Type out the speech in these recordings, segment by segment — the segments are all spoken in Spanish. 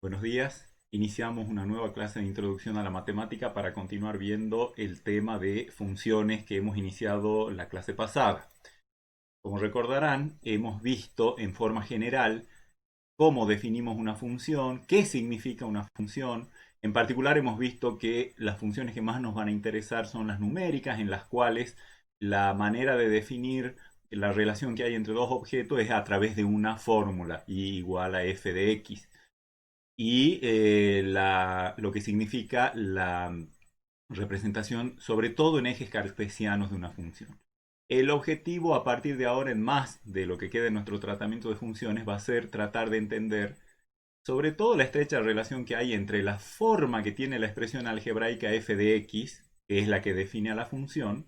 Buenos días. Iniciamos una nueva clase de introducción a la matemática para continuar viendo el tema de funciones que hemos iniciado la clase pasada. Como recordarán, hemos visto en forma general cómo definimos una función, qué significa una función. En particular hemos visto que las funciones que más nos van a interesar son las numéricas, en las cuales la manera de definir la relación que hay entre dos objetos es a través de una fórmula, y igual a f de x y lo que significa la representación, sobre todo en ejes cartesianos de una función. El objetivo a partir de ahora, en más de lo que queda en nuestro tratamiento de funciones, va a ser tratar de entender sobre todo la estrecha relación que hay entre la forma que tiene la expresión algebraica f de x, que es la que define a la función,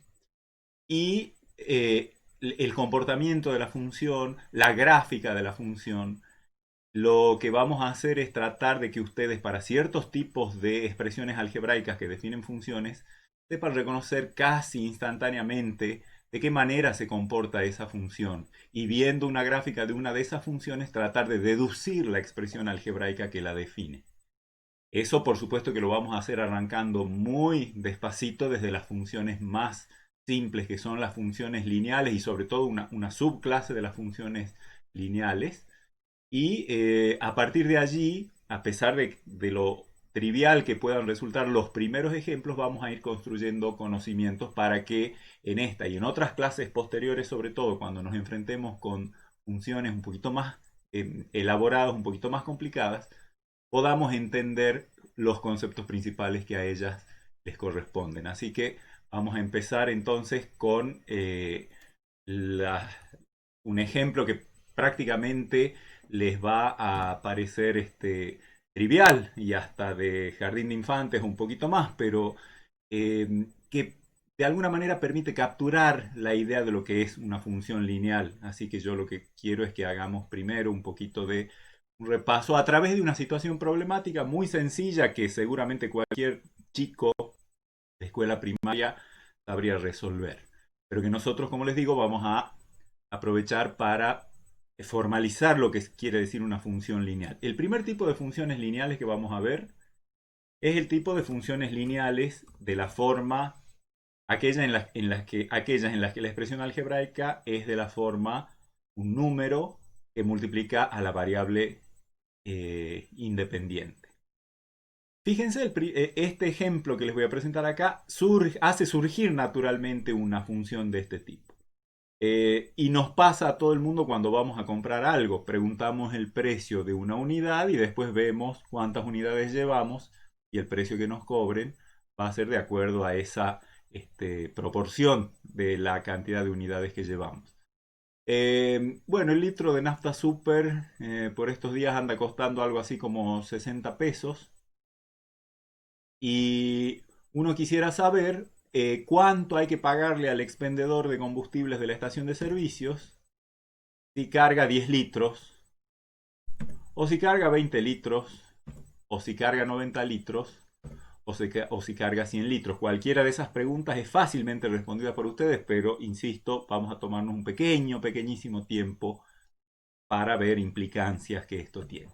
y el comportamiento de la función, la gráfica de la función. Lo que vamos a hacer es tratar de que ustedes, para ciertos tipos de expresiones algebraicas que definen funciones, sepan reconocer casi instantáneamente de qué manera se comporta esa función. Y viendo una gráfica de una de esas funciones, tratar de deducir la expresión algebraica que la define. Eso, por supuesto, que lo vamos a hacer arrancando muy despacito desde las funciones más simples, que son las funciones lineales y sobre todo una subclase de las funciones lineales. Y a partir de allí, a pesar de lo trivial que puedan resultar los primeros ejemplos, vamos a ir construyendo conocimientos para que en esta y en otras clases posteriores, sobre todo cuando nos enfrentemos con funciones un poquito más elaboradas, un poquito más complicadas, podamos entender los conceptos principales que a ellas les corresponden. Así que vamos a empezar entonces con la, un ejemplo que prácticamente les va a parecer trivial y hasta de jardín de infantes un poquito más, pero que de alguna manera permite capturar la idea de lo que es una función lineal. Así que yo lo que quiero es que hagamos primero un poquito de un repaso a través de una situación problemática muy sencilla que seguramente cualquier chico de escuela primaria sabría resolver. Pero que nosotros, como les digo, vamos a aprovechar para formalizar lo que quiere decir una función lineal. El primer tipo de funciones lineales que vamos a ver es el tipo de funciones lineales de la forma, aquellas en las que la expresión algebraica es de la forma un número que multiplica a la variable independiente. Fíjense, este ejemplo que les voy a presentar acá hace surgir naturalmente una función de este tipo. Y nos pasa a todo el mundo cuando vamos a comprar algo. Preguntamos el precio de una unidad y después vemos cuántas unidades llevamos y el precio que nos cobren va a ser de acuerdo a esa proporción de la cantidad de unidades que llevamos. Bueno, el litro de nafta super por estos días anda costando algo así como 60 pesos. Y uno quisiera saber cuánto hay que pagarle al expendedor de combustibles de la estación de servicios si carga 10 litros, o si carga 20 litros, o si carga 90 litros, o si carga 100 litros. Cualquiera de esas preguntas es fácilmente respondida por ustedes, pero insisto, vamos a tomarnos un pequeñísimo tiempo para ver implicancias que esto tiene.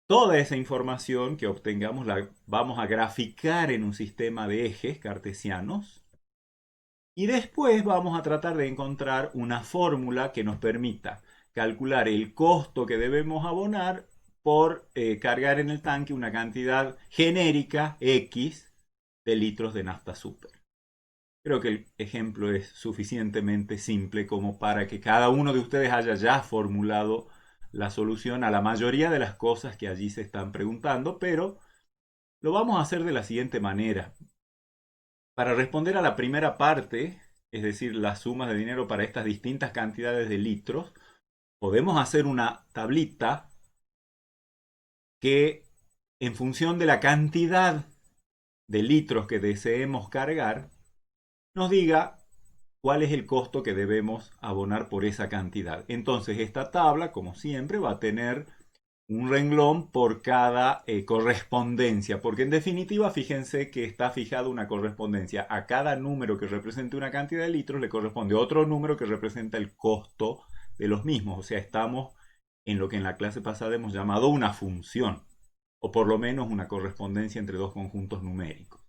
Toda esa información que obtengamos la vamos a graficar en un sistema de ejes cartesianos y después vamos a tratar de encontrar una fórmula que nos permita calcular el costo que debemos abonar por cargar en el tanque una cantidad genérica X de litros de nafta super. Creo que el ejemplo es suficientemente simple como para que cada uno de ustedes haya ya formulado la solución a la mayoría de las cosas que allí se están preguntando, pero lo vamos a hacer de la siguiente manera. Para responder a la primera parte, es decir, las sumas de dinero para estas distintas cantidades de litros, podemos hacer una tablita que, en función de la cantidad de litros que deseemos cargar, nos diga cuál es el costo que debemos abonar por esa cantidad. Entonces, esta tabla, como siempre, va a tener un renglón por cada correspondencia, porque en definitiva, fíjense que está fijada una correspondencia. A cada número que represente una cantidad de litros le corresponde otro número que representa el costo de los mismos. O sea, estamos en lo que en la clase pasada hemos llamado una función. o por lo menos una correspondencia entre dos conjuntos numéricos.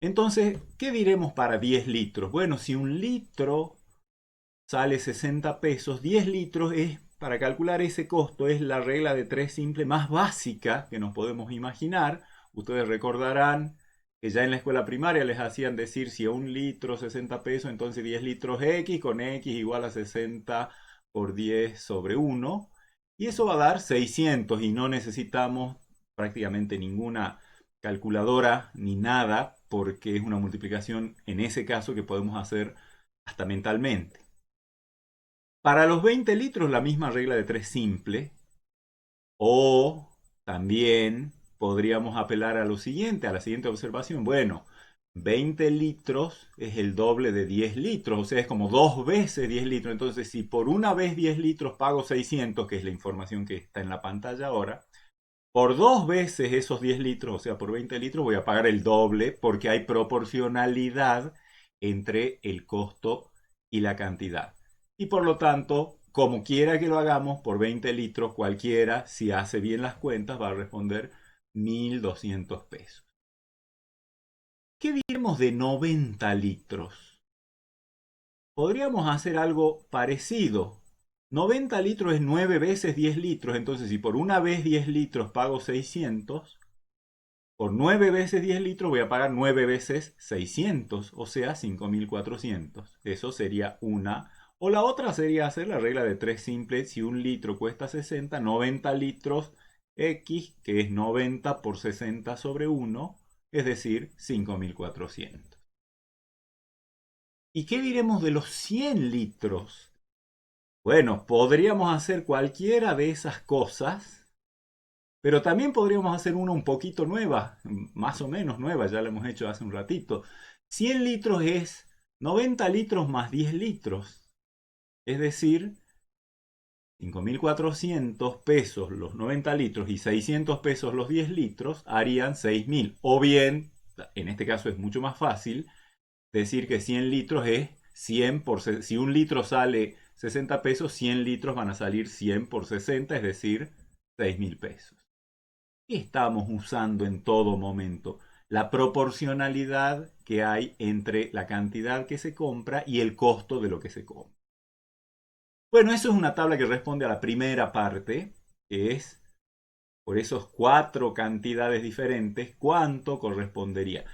Entonces, ¿qué diremos para 10 litros? Bueno, si un litro sale 60 pesos, 10 litros es, para calcular ese costo, es la regla de 3 simple más básica que nos podemos imaginar. Ustedes recordarán que ya en la escuela primaria les hacían decir si a un litro 60 pesos, entonces 10 litros X con X igual a 60 por 10 sobre 1. Y eso va a dar 600 y no necesitamos prácticamente ninguna calculadora ni nada porque es una multiplicación en ese caso que podemos hacer hasta mentalmente. Para los 20 litros la misma regla de 3 simple. O también podríamos apelar a lo siguiente, a la siguiente observación. Bueno, 20 litros es el doble de 10 litros, o sea, es como 2 veces 10 litros. Entonces, si por una vez 10 litros pago 600, que es la información que está en la pantalla ahora, por 2 veces esos 10 litros, o sea, por 20 litros, voy a pagar el doble porque hay proporcionalidad entre el costo y la cantidad. Y por lo tanto, como quiera que lo hagamos, por 20 litros cualquiera, si hace bien las cuentas, va a responder 1.200 pesos. ¿Qué diremos de 90 litros? Podríamos hacer algo parecido. 90 litros es 9 veces 10 litros, entonces si por una vez 10 litros pago 600, por 9 veces 10 litros voy a pagar 9 veces 600, o sea, 5.400. Eso sería una. O la otra sería hacer la regla de 3 simple. Si un litro cuesta 60, 90 litros X, que es 90 por 60 sobre 1, es decir, 5.400. ¿Y qué diremos de los 100 litros? Bueno, podríamos hacer cualquiera de esas cosas, pero también podríamos hacer una un poquito nueva, más o menos nueva, ya la hemos hecho hace un ratito. 100 litros es 90 litros más 10 litros, es decir, 5.400 pesos los 90 litros y 600 pesos los 10 litros harían 6.000. O bien, en este caso es mucho más fácil, decir que 100 litros es 100 por... Si un litro sale 60 pesos, 100 litros van a salir 100 por 60, es decir, 6.000 pesos. ¿Qué estamos usando en todo momento? La proporcionalidad que hay entre la cantidad que se compra y el costo de lo que se compra. Bueno, eso es una tabla que responde a la primera parte, que es por esos 4 cantidades diferentes, ¿cuánto correspondería?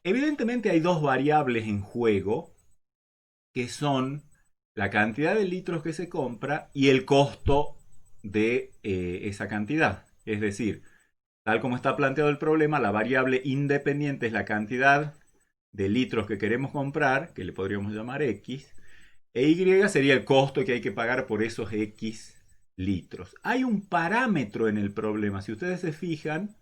Evidentemente hay 2 variables en juego, que son la cantidad de litros que se compra y el costo de esa cantidad. Es decir, tal como está planteado el problema, la variable independiente es la cantidad de litros que queremos comprar, que le podríamos llamar X, e Y sería el costo que hay que pagar por esos X litros. Hay un parámetro en el problema. Si ustedes se fijan,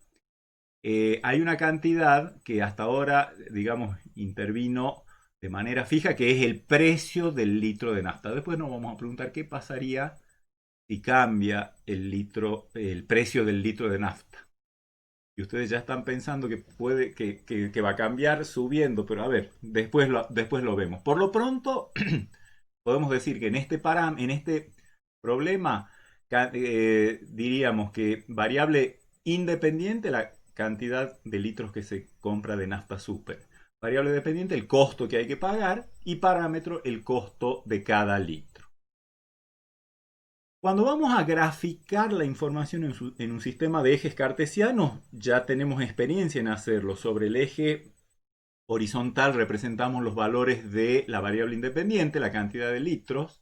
hay una cantidad que hasta ahora, digamos, intervino de manera fija, que es el precio del litro de nafta. Después nos vamos a preguntar qué pasaría si cambia el precio del litro de nafta. Y ustedes ya están pensando que puede que va a cambiar subiendo, pero a ver, después lo vemos. Por lo pronto, podemos decir que en este problema diríamos que variable independiente la cantidad de litros que se compra de nafta super. Variable dependiente el costo que hay que pagar y parámetro el costo de cada litro. Cuando vamos a graficar la información en un sistema de ejes cartesianos, ya tenemos experiencia en hacerlo. Sobre el eje horizontal representamos los valores de la variable independiente, la cantidad de litros.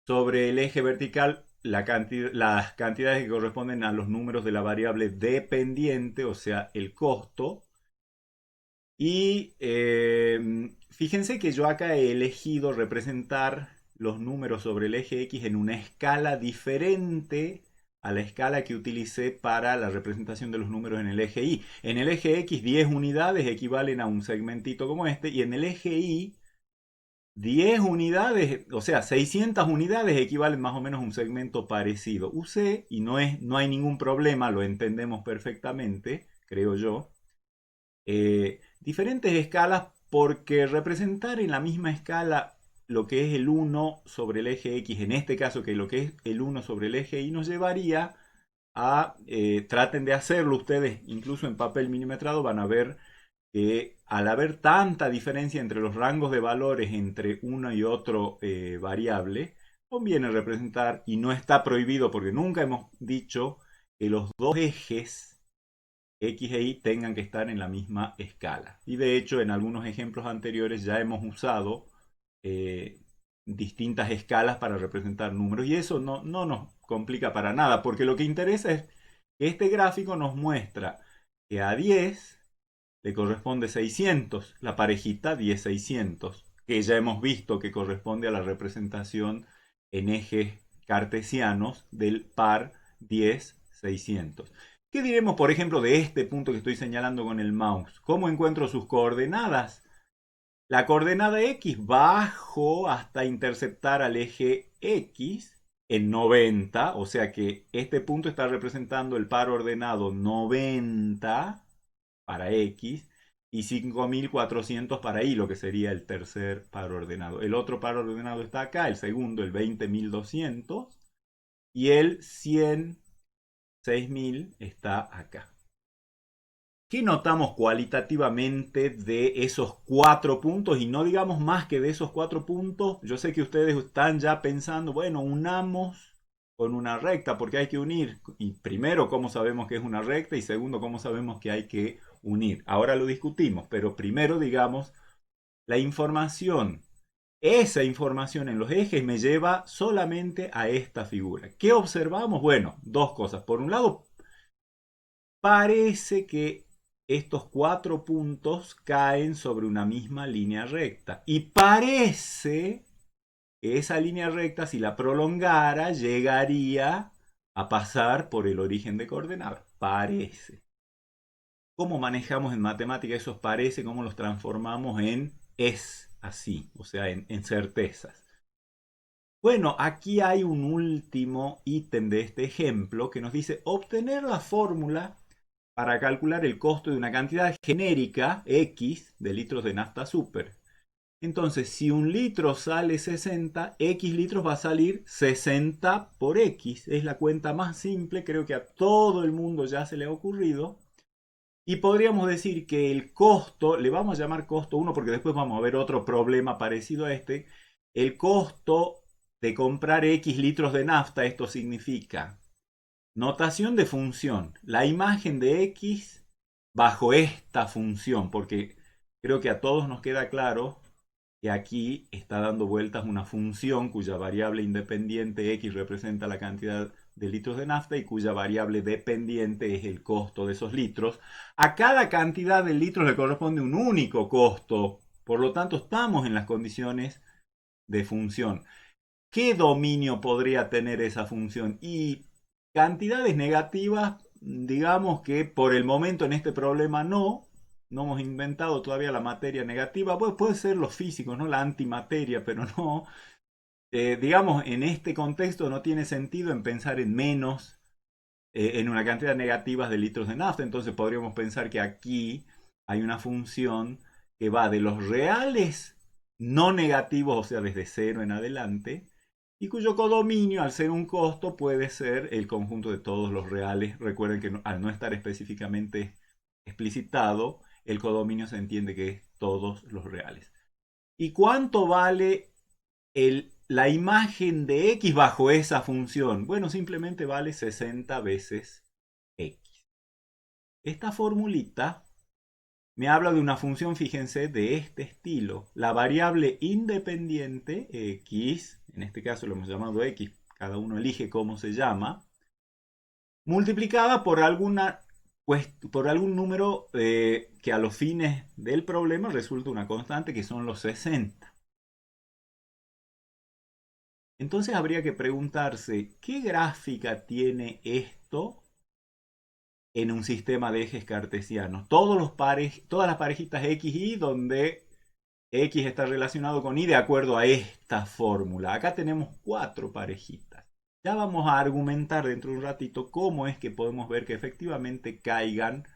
Sobre el eje vertical, las cantidades que corresponden a los números de la variable dependiente, o sea, el costo. Y fíjense que yo acá he elegido representar los números sobre el eje X en una escala diferente a la escala que utilicé para la representación de los números en el eje Y. En el eje X 10 unidades equivalen a un segmentito como este y en el eje Y 10 unidades, o sea, 600 unidades equivalen más o menos a un segmento parecido. Usé, y no hay ningún problema, lo entendemos perfectamente, creo yo, diferentes escalas porque representar en la misma escala lo que es el 1 sobre el eje X, en este caso que lo que es el 1 sobre el eje Y, nos llevaría a, traten de hacerlo ustedes, incluso en papel milimetrado van a ver que al haber tanta diferencia entre los rangos de valores entre uno y otro variable, conviene representar, y no está prohibido porque nunca hemos dicho que los dos ejes X e Y tengan que estar en la misma escala. Y de hecho, en algunos ejemplos anteriores ya hemos usado eh, distintas escalas para representar números. Y eso no nos complica para nada, porque lo que interesa es que este gráfico nos muestra que a 10 le corresponde 600, la parejita 10-600, que ya hemos visto que corresponde a la representación en ejes cartesianos del par 10-600. ¿Qué diremos, por ejemplo, de este punto que estoy señalando con el mouse? ¿Cómo encuentro sus coordenadas? La coordenada X bajo hasta interceptar al eje X en 90, o sea que este punto está representando el par ordenado 90 para X y 5400 para Y, lo que sería el tercer par ordenado. El otro par ordenado está acá, el segundo, el 20200, y el 106.000 está acá. ¿Qué notamos cualitativamente de esos 4 puntos? Y no digamos más que de esos 4 puntos. Yo sé que ustedes están ya pensando, bueno, unamos con una recta, porque hay que unir. Y primero, ¿cómo sabemos que es una recta? Y segundo, ¿cómo sabemos que hay que unir? Ahora lo discutimos, pero primero digamos, la información, esa información en los ejes me lleva solamente a esta figura. ¿Qué observamos? Bueno, dos cosas. Por un lado, parece que estos 4 puntos caen sobre una misma línea recta. Y parece que esa línea recta, si la prolongara, llegaría a pasar por el origen de coordenadas. Parece. ¿Cómo manejamos en matemática esos parece? ¿Cómo los transformamos en es así? O sea, en certezas. Bueno, aquí hay un último ítem de este ejemplo que nos dice obtener la fórmula para calcular el costo de una cantidad genérica X de litros de nafta super. Entonces, si un litro sale 60, X litros va a salir 60 por X. Es la cuenta más simple, creo que a todo el mundo ya se le ha ocurrido. Y podríamos decir que el costo, le vamos a llamar costo 1 porque después vamos a ver otro problema parecido a este. El costo de comprar X litros de nafta, esto significa notación de función, la imagen de X bajo esta función, porque creo que a todos nos queda claro que aquí está dando vueltas una función cuya variable independiente X representa la cantidad de litros de nafta y cuya variable dependiente es el costo de esos litros. A cada cantidad de litros le corresponde un único costo, por lo tanto estamos en las condiciones de función. ¿Qué dominio podría tener esa función? Y cantidades negativas, digamos que por el momento en este problema no hemos inventado todavía la materia negativa. Pues puede ser los físicos, ¿no? La antimateria, pero no. Digamos, en este contexto no tiene sentido en pensar en menos, en una cantidad negativa de litros de nafta. Entonces podríamos pensar que aquí hay una función que va de los reales no negativos, o sea, desde cero en adelante, y cuyo codominio, al ser un costo, puede ser el conjunto de todos los reales. Recuerden que al no estar específicamente explicitado, el codominio se entiende que es todos los reales. ¿Y cuánto vale la imagen de X bajo esa función? Bueno, simplemente vale 60 veces X. Esta formulita me habla de una función, fíjense, de este estilo. La variable independiente X, en este caso lo hemos llamado X, cada uno elige cómo se llama, multiplicada por por algún número que a los fines del problema resulta una constante, que son los 60. Entonces habría que preguntarse, ¿qué gráfica tiene esto en un sistema de ejes cartesianos? Todas las parejitas X y donde X está relacionado con Y de acuerdo a esta fórmula. Acá tenemos 4 parejitas. Ya vamos a argumentar dentro de un ratito cómo es que podemos ver que efectivamente caigan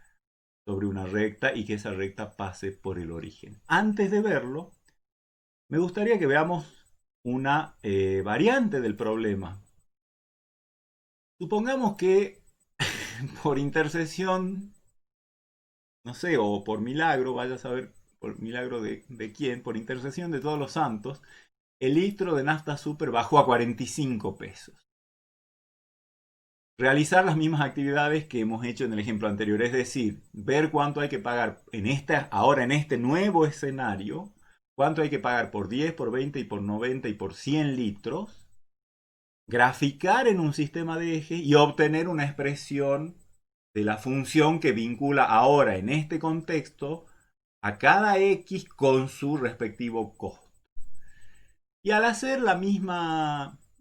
sobre una recta y que esa recta pase por el origen. Antes de verlo, me gustaría que veamos una variante del problema. Supongamos que por intercesión, no sé, o por milagro, vaya a saber por milagro de quién, por intercesión de todos los santos, el litro de nafta super bajó a 45 pesos. Realizar las mismas actividades que hemos hecho en el ejemplo anterior, es decir, ver cuánto hay que pagar ahora en este nuevo escenario, cuánto hay que pagar por 10, por 20 y por 90 y por 100 litros, graficar en un sistema de ejes y obtener una expresión de la función que vincula ahora en este contexto a cada x con su respectivo costo. Y al hacer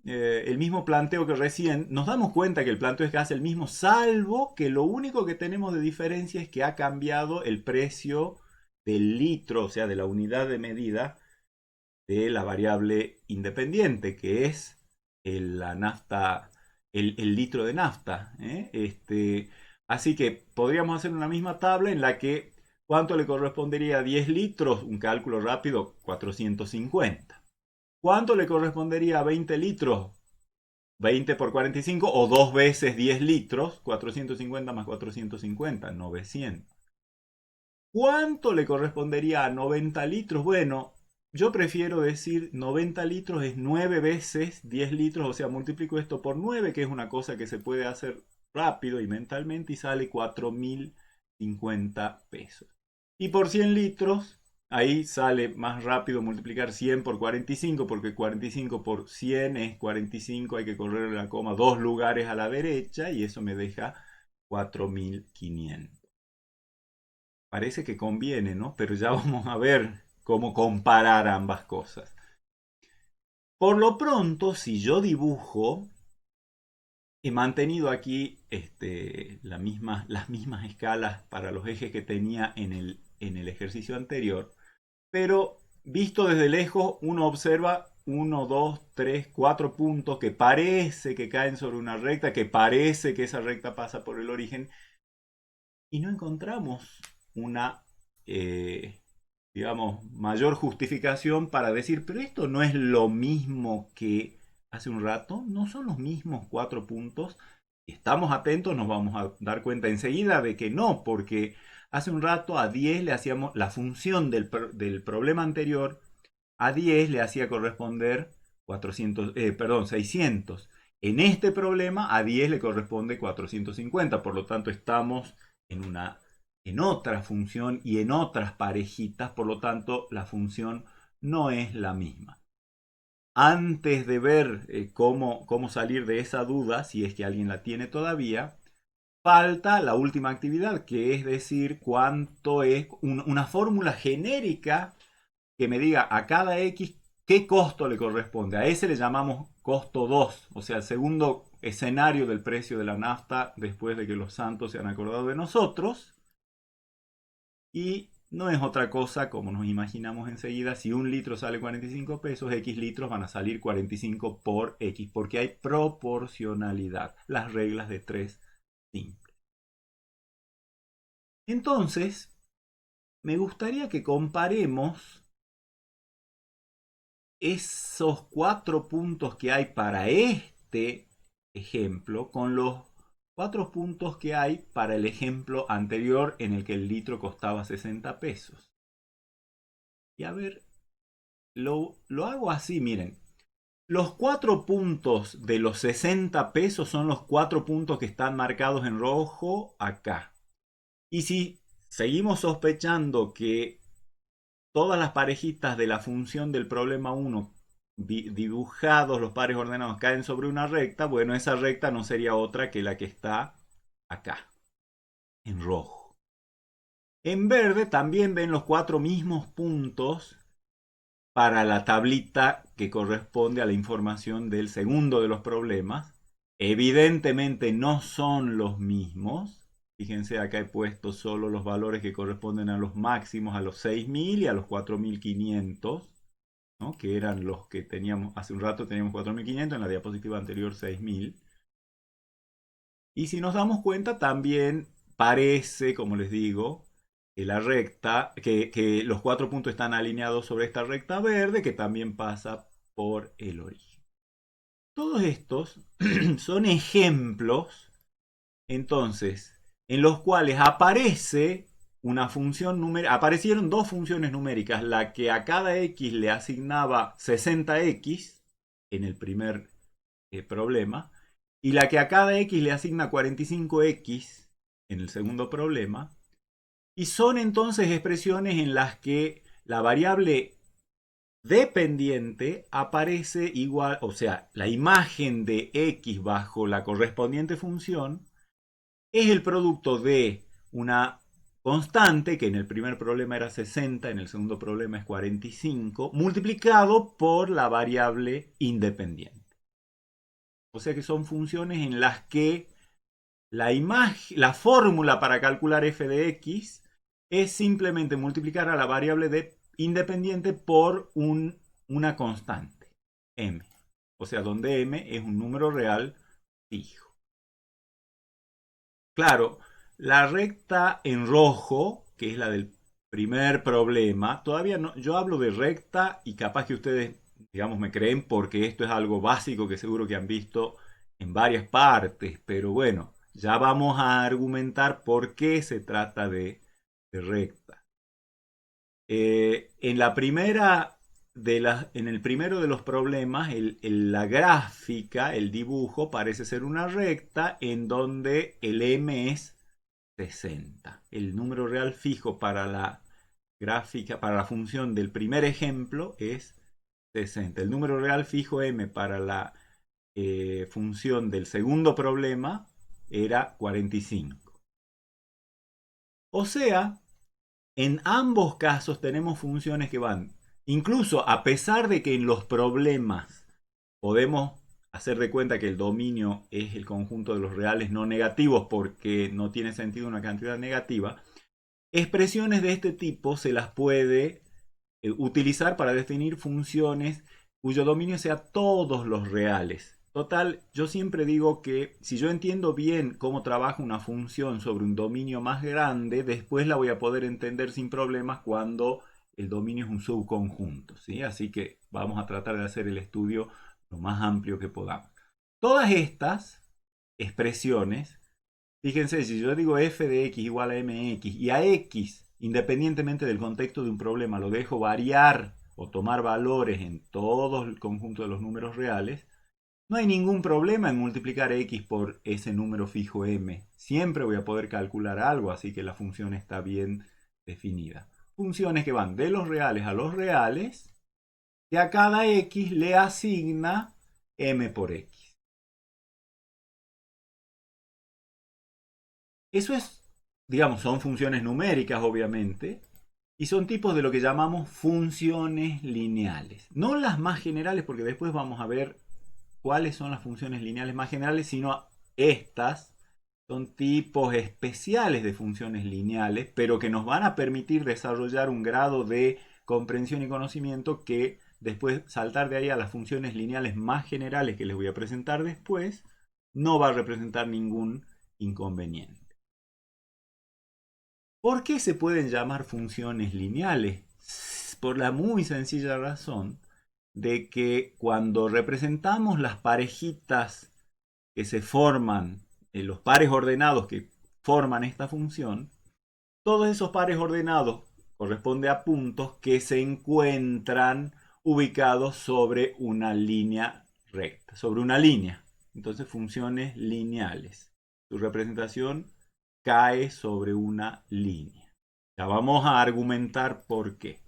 el mismo planteo que recién, nos damos cuenta que el planteo es casi el mismo, salvo que lo único que tenemos de diferencia es que ha cambiado el precio del litro, o sea, de la unidad de medida de la variable independiente, que es la nafta, el litro de nafta. Así que podríamos hacer una misma tabla en la que ¿cuánto le correspondería a 10 litros? Un cálculo rápido, 450. ¿Cuánto le correspondería a 20 litros? 20 por 45 o 2 veces 10 litros, 450 más 450, 900. ¿Cuánto le correspondería a 90 litros? Bueno, yo prefiero decir 90 litros es 9 veces 10 litros, o sea, multiplico esto por 9, que es una cosa que se puede hacer rápido y mentalmente, y sale 4.050 pesos. Y por 100 litros, ahí sale más rápido multiplicar 100 por 45, porque 45 por 100 es 45, hay que correr la coma 2 lugares a la derecha, y eso me deja 4.500. Parece que conviene, ¿no? Pero ya vamos a ver cómo comparar ambas cosas. Por lo pronto, si yo dibujo, he mantenido aquí las mismas escalas para los ejes que tenía en el ejercicio anterior, pero visto desde lejos, uno observa 1, 2, 3, 4 puntos que parece que caen sobre una recta, que parece que esa recta pasa por el origen, y no encontramos una, digamos, mayor justificación para decir, pero esto no es lo mismo que hace un rato, no son los mismos 4 puntos. Si estamos atentos, nos vamos a dar cuenta enseguida de que no, porque hace un rato a 10 le hacíamos la función del problema anterior, a 10 le hacía corresponder 600. En este problema a 10 le corresponde 450, por lo tanto estamos en en otra función y en otras parejitas, por lo tanto la función no es la misma. Antes de ver cómo salir de esa duda, si es que alguien la tiene todavía, falta la última actividad, que es decir cuánto es una fórmula genérica que me diga a cada X qué costo le corresponde. A ese le llamamos costo 2, o sea, el segundo escenario del precio de la nafta después de que los santos se han acordado de nosotros. Y no es otra cosa, como nos imaginamos enseguida, si un litro sale 45 pesos, X litros van a salir 45 por X, porque hay proporcionalidad, las reglas de 3 simples. Entonces, me gustaría que comparemos esos 4 puntos que hay para este ejemplo con los 4 puntos que hay para el ejemplo anterior en el que el litro costaba 60 pesos. Y a ver, lo hago así, miren. Los 4 puntos de los 60 pesos son los 4 puntos que están marcados en rojo acá. Y si seguimos sospechando que todas las parejitas de la función del problema 1 dibujados los pares ordenados caen sobre una recta, bueno, esa recta no sería otra que la que está acá, en rojo. En verde también ven los 4 mismos puntos para la tablita que corresponde a la información del segundo de los problemas. Evidentemente no son los mismos. Fíjense, acá he puesto solo los valores que corresponden a los máximos, a los 6000 y a los 4500. ¿No? Que eran los que teníamos, hace un rato teníamos 4500, en la diapositiva anterior 6000. Y si nos damos cuenta, también parece, como les digo, que la recta, que los 4 puntos están alineados sobre esta recta verde, que también pasa por el origen. Todos estos son ejemplos, entonces, en los cuales aparece una función numérica. Aparecieron dos funciones numéricas, la que a cada x le asignaba 60x en el primer problema, y la que a cada x le asigna 45x en el segundo problema, y son entonces expresiones en las que la variable dependiente aparece igual, o sea, la imagen de x bajo la correspondiente función es el producto de una constante, que en el primer problema era 60, en el segundo problema es 45, multiplicado por la variable independiente. O sea que son funciones en las que la fórmula para calcular f de x es simplemente multiplicar a la variable independiente por una constante, m. O sea, donde m es un número real fijo. Claro, la recta en rojo, que es la del primer problema, todavía no, yo hablo de recta y capaz que ustedes, digamos, me creen porque esto es algo básico que seguro que han visto en varias partes, pero bueno, ya vamos a argumentar por qué se trata de recta. En la primera en el primero de los problemas, la gráfica, el dibujo, parece ser una recta en donde el m es 60. El número real fijo para la gráfica, para la función del primer ejemplo es 60. El número real fijo m para la función del segundo problema era 45. O sea, en ambos casos tenemos funciones que van, incluso a pesar de que en los problemas podemos hacer de cuenta que el dominio es el conjunto de los reales no negativos porque no tiene sentido una cantidad negativa, expresiones de este tipo se las puede utilizar para definir funciones cuyo dominio sea todos los reales. Total, yo siempre digo que si yo entiendo bien cómo trabaja una función sobre un dominio más grande, después la voy a poder entender sin problemas cuando el dominio es un subconjunto, ¿sí? Así que vamos a tratar de hacer el estudio lo más amplio que podamos. Todas estas expresiones, fíjense, si yo digo f de x igual a mx y a x, independientemente del contexto de un problema, lo dejo variar o tomar valores en todo el conjunto de los números reales, no hay ningún problema en multiplicar x por ese número fijo m. Siempre voy a poder calcular algo, así que la función está bien definida. Funciones que van de los reales a los reales, que a cada x le asigna m por x. Eso es, digamos, son funciones numéricas, obviamente, y son tipos de lo que llamamos funciones lineales. No las más generales, porque después vamos a ver cuáles son las funciones lineales más generales, sino estas son tipos especiales de funciones lineales, pero que nos van a permitir desarrollar un grado de comprensión y conocimiento que después saltar de ahí a las funciones lineales más generales que les voy a presentar después, no va a representar ningún inconveniente. ¿Por qué se pueden llamar funciones lineales? Por la muy sencilla razón de que cuando representamos las parejitas que se forman, los pares ordenados que forman esta función, todos esos pares ordenados corresponden a puntos que se encuentran ubicados sobre una línea recta, sobre una línea. Entonces, funciones lineales. Su representación cae sobre una línea. Ya vamos a argumentar por qué.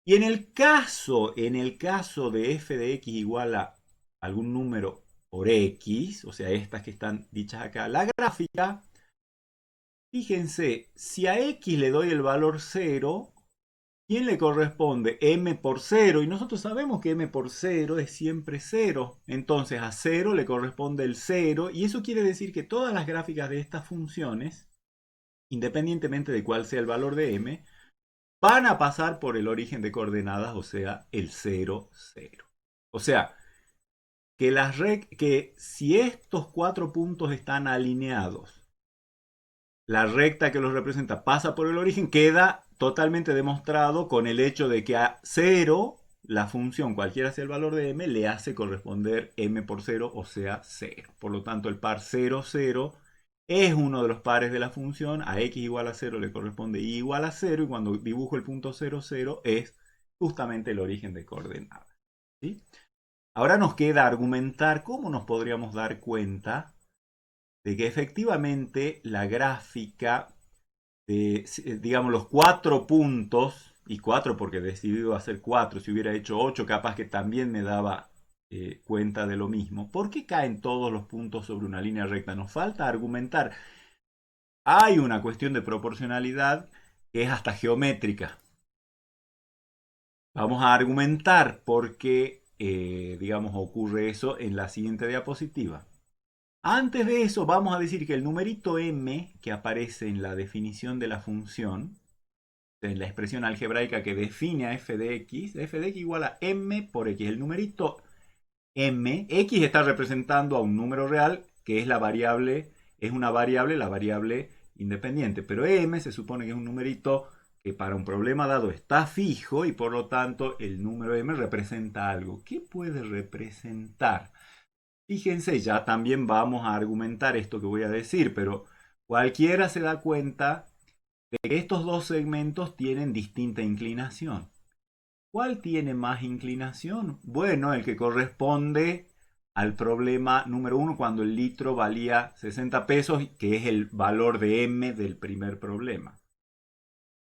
Y en el caso de f de x igual a algún número por x, o sea, estas que están dichas acá, la gráfica, fíjense, si a x le doy el valor 0, ¿quién le corresponde? M por 0, y nosotros sabemos que m por 0 es siempre 0, entonces a 0 le corresponde el 0, y eso quiere decir que todas las gráficas de estas funciones, independientemente de cuál sea el valor de m, van a pasar por el origen de coordenadas, o sea, el 0, 0. O sea, que si estos cuatro puntos están alineados, la recta que los representa pasa por el origen, queda totalmente demostrado con el hecho de que a 0 la función, cualquiera sea el valor de m, le hace corresponder m por 0, o sea 0. Por lo tanto, el par 0, 0 es uno de los pares de la función. A x igual a 0 le corresponde y igual a 0. Y cuando dibujo el punto 0, 0 es justamente el origen de coordenadas. ¿Sí? Ahora nos queda argumentar cómo nos podríamos dar cuenta de que efectivamente la gráfica de, digamos, los 4 puntos, y 4 porque he decidido hacer 4, si hubiera hecho 8 capaz que también me daba cuenta de lo mismo. ¿Por qué caen todos los puntos sobre una línea recta? Nos falta argumentar. Hay una cuestión de proporcionalidad que es hasta geométrica. Vamos a argumentar por qué, digamos, ocurre eso en la siguiente diapositiva. Antes de eso, vamos a decir que el numerito m que aparece en la definición de la función, en la expresión algebraica que define a f de x igual a m por x. El numerito m, x está representando a un número real que es la variable, la variable independiente, pero m se supone que es un numerito que para un problema dado está fijo y por lo tanto el número m representa algo. ¿Qué puede representar? Fíjense, ya también vamos a argumentar esto que voy a decir, pero cualquiera se da cuenta de que estos dos segmentos tienen distinta inclinación. ¿Cuál tiene más inclinación? Bueno, el que corresponde al problema número 1 cuando el litro valía 60 pesos, que es el valor de m del primer problema.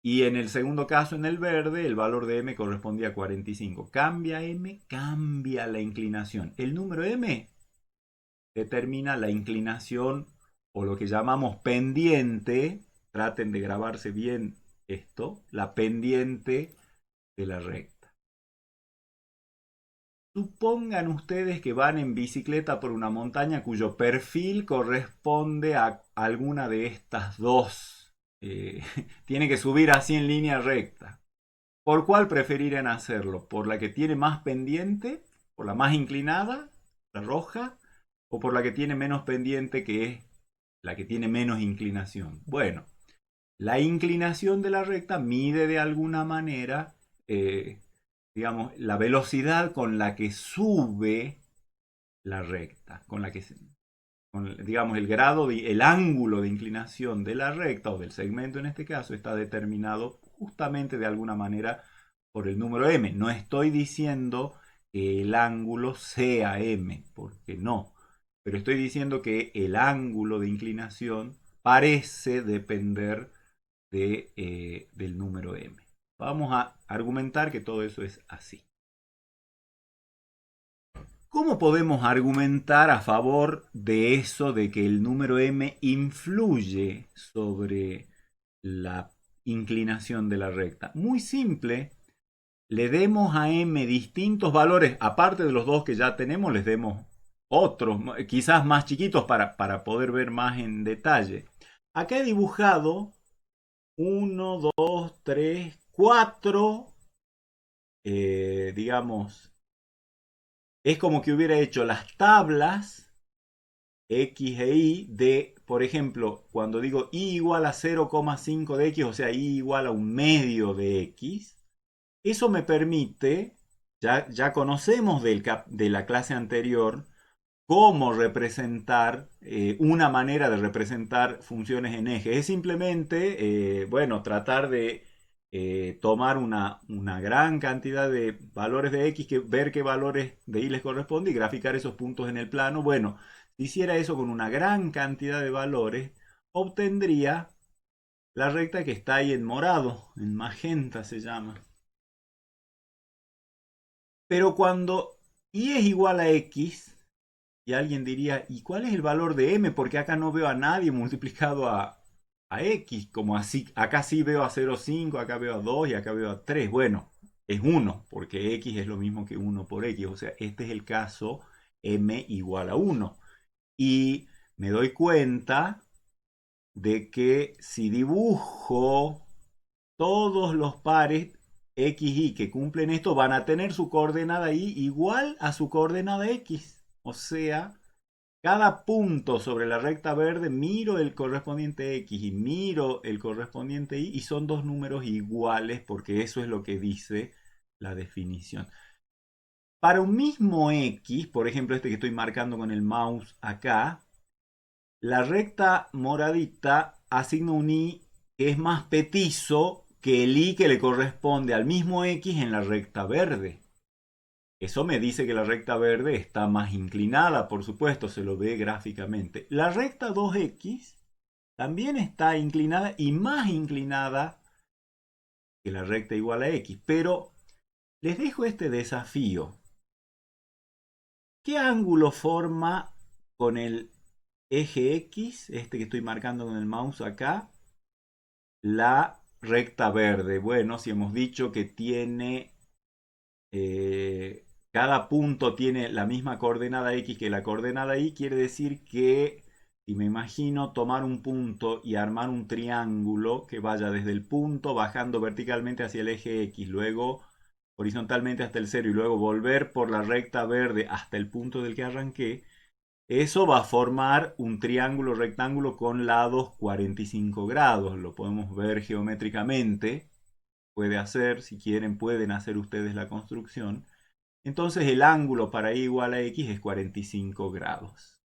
Y en el segundo caso, en el verde, el valor de m correspondía a 45. Cambia m, cambia la inclinación. El número m determina la inclinación o lo que llamamos pendiente. Traten de grabarse bien esto, la pendiente de la recta. Supongan ustedes que van en bicicleta por una montaña cuyo perfil corresponde a alguna de estas dos. Tiene que subir así en línea recta. ¿Por cuál preferirían hacerlo? ¿Por la que tiene más pendiente? ¿Por la más inclinada? ¿La roja? ¿O por la que tiene menos pendiente, que es la que tiene menos inclinación? Bueno, la inclinación de la recta mide de alguna manera, digamos, la velocidad con la que sube la recta, con la que, digamos, el grado, el ángulo de inclinación de la recta o del segmento en este caso está determinado justamente de alguna manera por el número m. No estoy diciendo que el ángulo sea m, porque no, pero estoy diciendo que el ángulo de inclinación parece depender del número m. Vamos a argumentar que todo eso es así. ¿Cómo podemos argumentar a favor de eso de que el número m influye sobre la inclinación de la recta? Muy simple, le demos a m distintos valores, aparte de los dos que ya tenemos, les demos otros, quizás más chiquitos para poder ver más en detalle. Acá he dibujado 1, 2, 3, 4, digamos, es como que hubiera hecho las tablas x e y de, por ejemplo, cuando digo y igual a 0,5 de x, o sea, y igual a un medio de x, eso me permite, ya conocemos de la clase anterior, cómo representar, una manera de representar funciones en eje. Es simplemente, bueno, tratar de tomar una gran cantidad de valores de x, ver qué valores de y les corresponde y graficar esos puntos en el plano. Bueno, si hiciera eso con una gran cantidad de valores, obtendría la recta que está ahí en morado, en magenta se llama. Pero cuando y es igual a x, y alguien diría, ¿y cuál es el valor de m? Porque acá no veo a nadie multiplicado a x, como así, acá sí veo a 0,5, acá veo a 2 y acá veo a 3. Bueno, es 1, porque x es lo mismo que 1 por x, o sea, este es el caso m igual a 1. Y me doy cuenta de que si dibujo todos los pares x, y que cumplen esto van a tener su coordenada y igual a su coordenada x. O sea, cada punto sobre la recta verde miro el correspondiente x y miro el correspondiente y son dos números iguales, porque eso es lo que dice la definición. Para un mismo X, por ejemplo este que estoy marcando con el mouse acá, la recta moradita asigna un Y que es más petizo que el Y que le corresponde al mismo X en la recta verde. Eso me dice que la recta verde está más inclinada, por supuesto, se lo ve gráficamente. La recta 2X también está inclinada y más inclinada que la recta igual a X. Pero les dejo este desafío. ¿Qué ángulo forma con el eje X, este que estoy marcando con el mouse acá, la recta verde? Bueno, si hemos dicho que tiene, cada punto tiene la misma coordenada X que la coordenada Y, quiere decir que si me imagino tomar un punto y armar un triángulo que vaya desde el punto bajando verticalmente hacia el eje X, luego horizontalmente hasta el 0 y luego volver por la recta verde hasta el punto del que arranqué, eso va a formar un triángulo rectángulo con lados 45 grados. Lo podemos ver geométricamente. Puede hacer, si quieren, pueden hacer ustedes la construcción. Entonces el ángulo para y igual a x es 45 grados.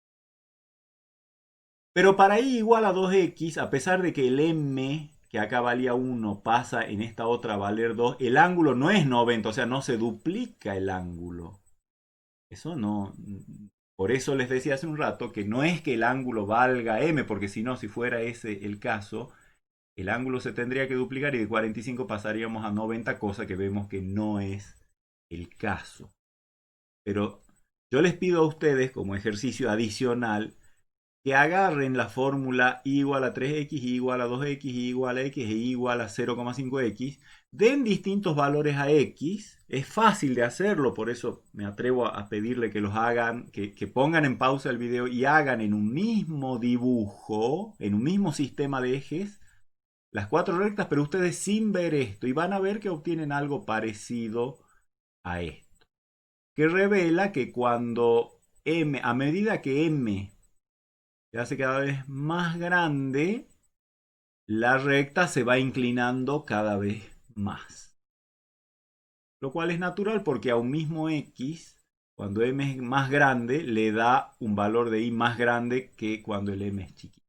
Pero para y igual a 2x, a pesar de que el m, que acá valía 1, pasa en esta otra a valer 2, el ángulo no es 90, o sea, no se duplica el ángulo. Eso no. Por eso les decía hace un rato que no es que el ángulo valga m, porque si no, si fuera ese el caso, el ángulo se tendría que duplicar y de 45 pasaríamos a 90, cosa que vemos que no es el caso. Pero yo les pido a ustedes, como ejercicio adicional, que agarren la fórmula y igual a 3x, y igual a 2x, y igual a x, e igual a 0,5x, den distintos valores a x. Es fácil de hacerlo, por eso me atrevo a pedirle que los hagan, que pongan en pausa el video y hagan en un mismo dibujo, en un mismo sistema de ejes, las cuatro rectas, pero ustedes sin ver esto, y van a ver que obtienen algo parecido a esto, que revela que cuando m, a medida que m se hace cada vez más grande, la recta se va inclinando cada vez más. Lo cual es natural porque a un mismo x, cuando m es más grande, le da un valor de y más grande que cuando el m es chiquito.